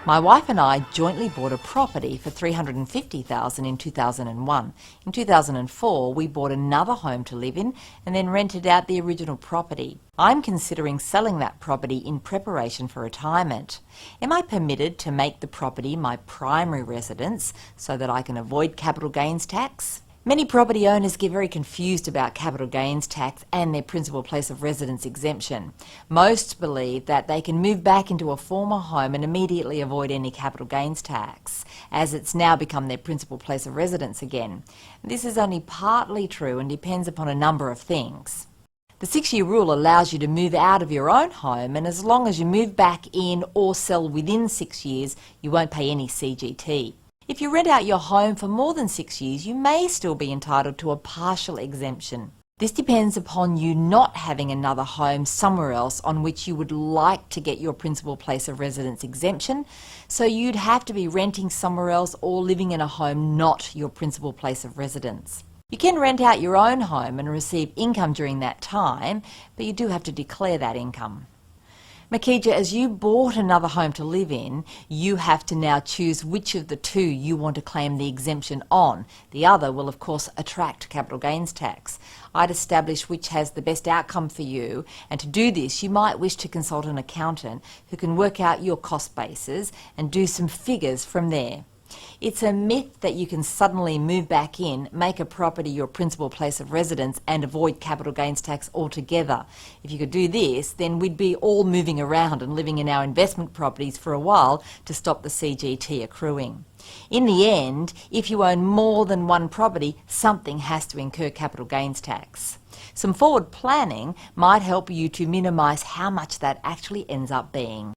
My wife and I jointly bought a property for $350,000 in 2001. In 2004, we bought another home to live in and then rented out the original property. I'm considering selling that property in preparation for retirement. Am I permitted to make the property my primary residence so that I can avoid capital gains tax? Many property owners get very confused about capital gains tax and their principal place of residence exemption. Most believe that they can move back into a former home and immediately avoid any capital gains tax, as it's now become their principal place of residence again. This is only partly true and depends upon a number of things. The 6-year rule allows you to move out of your own home, and as long as you move back in or sell within 6 years, you won't pay any CGT. If you rent out your home for more than 6 years, you may still be entitled to a partial exemption. This depends upon you not having another home somewhere else on which you would like to get your principal place of residence exemption, so you'd have to be renting somewhere else or living in a home not your principal place of residence. You can rent out your own home and receive income during that time, but you do have to declare that income. Makija, as you bought another home to live in, you have to now choose which of the two you want to claim the exemption on. The other will of course attract capital gains tax. I'd establish which has the best outcome for you, and to do this you might wish to consult an accountant who can work out your cost bases and do some figures from there. It's a myth that you can suddenly move back in, make a property your principal place of residence and avoid capital gains tax altogether. If you could do this, then we'd be all moving around and living in our investment properties for a while to stop the CGT accruing. In the end, if you own more than one property, something has to incur capital gains tax. Some forward planning might help you to minimise how much that actually ends up being.